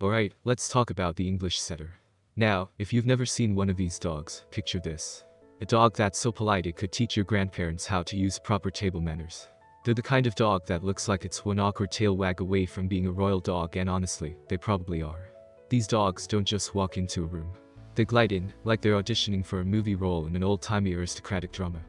Alright, let's talk about the English setter. Now, if you've never seen one of these dogs, picture this. A dog that's so polite it could teach your grandparents how to use proper table manners. They're the kind of dog that looks like it's one awkward tail wag away from being a royal dog, and honestly, they probably are. These dogs don't just walk into a room. They glide in, like they're auditioning for a movie role in an old-timey aristocratic drama.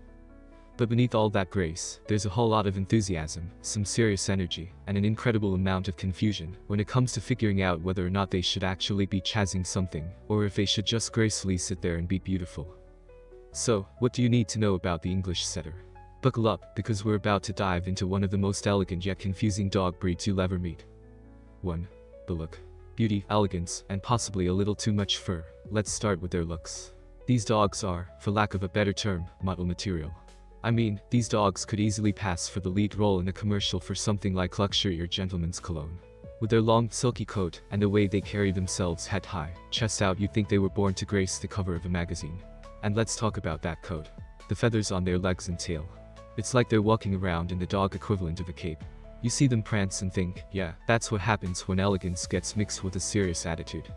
But beneath all that grace, there's a whole lot of enthusiasm, some serious energy, and an incredible amount of confusion when it comes to figuring out whether or not they should actually be chazzing something, or if they should just gracefully sit there and be beautiful. So, what do you need to know about the English setter? Buckle up, because we're about to dive into one of the most elegant yet confusing dog breeds you'll ever meet. 1. The look. Beauty, elegance, and possibly a little too much fur. Let's start with their looks. These dogs are, for lack of a better term, model material. I mean, these dogs could easily pass for the lead role in a commercial for something like luxury or gentleman's cologne. With their long, silky coat and the way they carry themselves head high, chest out, you'd think they were born to grace the cover of a magazine. And let's talk about that coat. The feathers on their legs and tail. It's like they're walking around in the dog equivalent of a cape. You see them prance and think, yeah, that's what happens when elegance gets mixed with a serious attitude.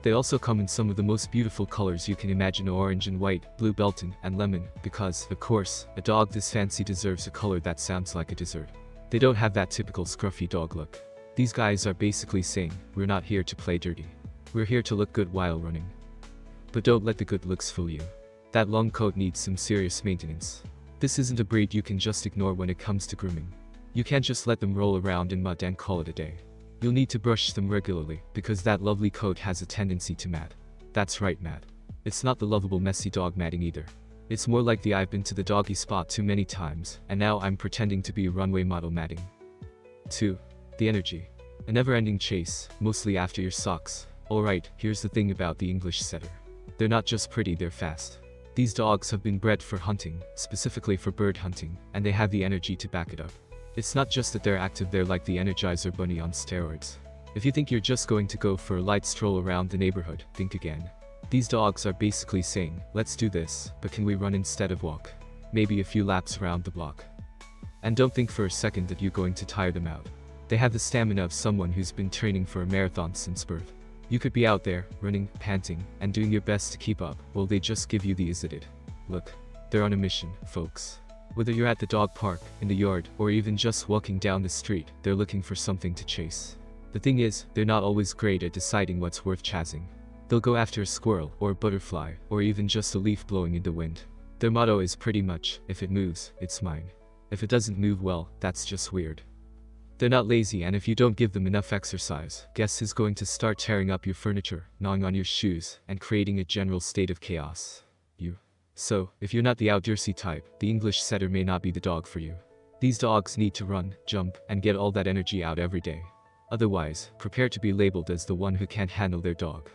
They also come in some of the most beautiful colors you can imagine: orange and white, blue Belton, and lemon, because, of course, a dog this fancy deserves a color that sounds like a dessert. They don't have that typical scruffy dog look. These guys are basically saying, we're not here to play dirty. We're here to look good while running. But don't let the good looks fool you. That long coat needs some serious maintenance. This isn't a breed you can just ignore when it comes to grooming. You can't just let them roll around in mud and call it a day. You'll need to brush them regularly, because that lovely coat has a tendency to mat. That's right, mat. It's not the lovable messy dog matting either. It's more like the I've been to the doggy spot too many times, and now I'm pretending to be a runway model matting. 2. The energy. A never-ending chase, mostly after your socks. Alright, here's the thing about the English setter. They're not just pretty, they're fast. These dogs have been bred for hunting, specifically for bird hunting, and they have the energy to back it up. It's not just that they're active, they're like the Energizer Bunny on steroids. If you think you're just going to go for a light stroll around the neighborhood, think again. These dogs are basically saying, let's do this, but can we run instead of walk? Maybe a few laps around the block. And don't think for a second that you're going to tire them out. They have the stamina of someone who's been training for a marathon since birth. You could be out there, running, panting, and doing your best to keep up, while they just give you the is it. Look, they're on a mission, folks. Whether you're at the dog park, in the yard, or even just walking down the street, they're looking for something to chase. The thing is, they're not always great at deciding what's worth chasing. They'll go after a squirrel, or a butterfly, or even just a leaf blowing in the wind. Their motto is pretty much, if it moves, it's mine. If it doesn't move, well, that's just weird. They're not lazy, and if you don't give them enough exercise, guess who's going to start tearing up your furniture, gnawing on your shoes, and creating a general state of chaos? You. So, if you're not the outdoorsy type, the English setter may not be the dog for you. These dogs need to run, jump, and get all that energy out every day. Otherwise, prepare to be labeled as the one who can't handle their dog.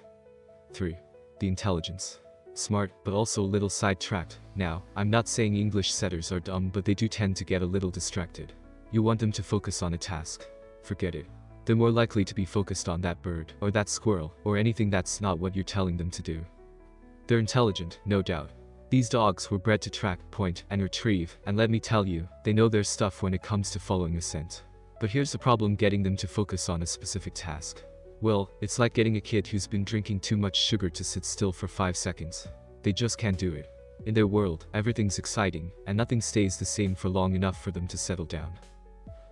3. The intelligence. Smart, but also a little sidetracked. Now, I'm not saying English setters are dumb, but they do tend to get a little distracted. You want them to focus on a task. Forget it. They're more likely to be focused on that bird, or that squirrel, or anything that's not what you're telling them to do. They're intelligent, no doubt. These dogs were bred to track, point, and retrieve, and let me tell you, they know their stuff when it comes to following a scent. But here's the problem: getting them to focus on a specific task. Well, it's like getting a kid who's been drinking too much sugar to sit still for 5 seconds. They just can't do it. In their world, everything's exciting, and nothing stays the same for long enough for them to settle down.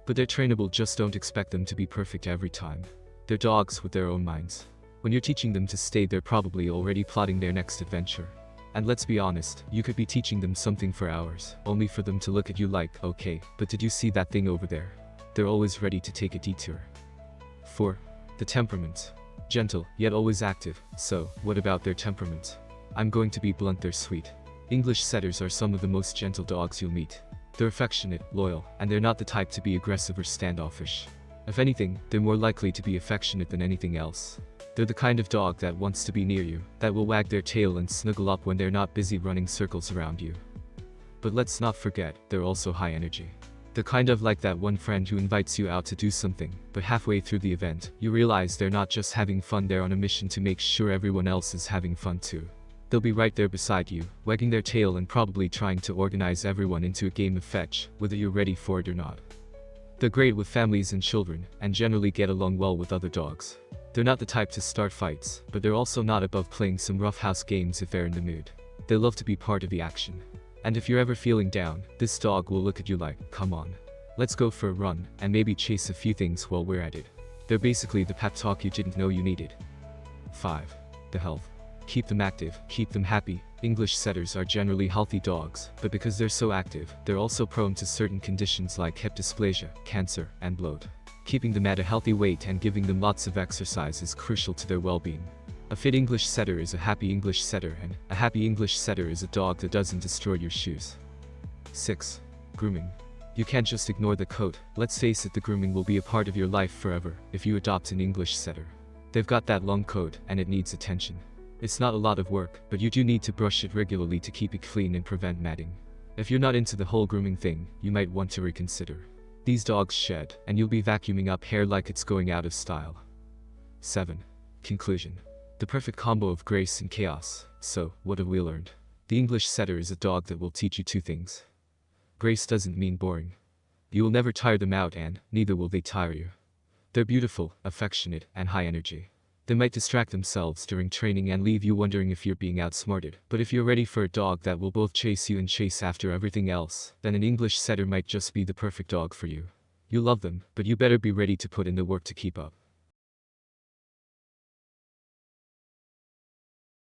But they're trainable, just don't expect them to be perfect every time. They're dogs with their own minds. When you're teaching them to stay, they're probably already plotting their next adventure. And let's be honest, you could be teaching them something for hours, only for them to look at you like, okay, but did you see that thing over there? They're always ready to take a detour. 4. The temperament. Gentle, yet always active. So, what about their temperament? I'm going to be blunt, they're sweet. English setters are some of the most gentle dogs you'll meet. They're affectionate, loyal, and they're not the type to be aggressive or standoffish. If anything, they're more likely to be affectionate than anything else. They're the kind of dog that wants to be near you, that will wag their tail and snuggle up when they're not busy running circles around you. But let's not forget, they're also high energy. They're kind of like that one friend who invites you out to do something, but halfway through the event, you realize they're not just having fun, they're on a mission to make sure everyone else is having fun too. They'll be right there beside you, wagging their tail and probably trying to organize everyone into a game of fetch, whether you're ready for it or not. They're great with families and children, and generally get along well with other dogs. They're not the type to start fights, but they're also not above playing some roughhouse games if they're in the mood. They love to be part of the action. And if you're ever feeling down, this dog will look at you like, come on. Let's go for a run, and maybe chase a few things while we're at it. They're basically the pep talk you didn't know you needed. 5. The health. Keep them active, keep them happy. English setters are generally healthy dogs, but because they're so active, they're also prone to certain conditions like hip dysplasia, cancer, and bloat. Keeping them at a healthy weight and giving them lots of exercise is crucial to their well-being. A fit English setter is a happy English setter, and a happy English setter is a dog that doesn't destroy your shoes. 6. Grooming. You can't just ignore the coat. Let's face it, the grooming will be a part of your life forever if you adopt an English setter. They've got that long coat, and it needs attention. It's not a lot of work, but you do need to brush it regularly to keep it clean and prevent matting. If you're not into the whole grooming thing, you might want to reconsider. These dogs shed, and you'll be vacuuming up hair like it's going out of style. 7. Conclusion. The perfect combo of grace and chaos. So, what have we learned? The English setter is a dog that will teach you two things. Grace doesn't mean boring. You will never tire them out, and neither will they tire you. They're beautiful, affectionate, and high energy. They might distract themselves during training and leave you wondering if you're being outsmarted. But if you're ready for a dog that will both chase you and chase after everything else, then an English setter might just be the perfect dog for you. You love them, but you better be ready to put in the work to keep up.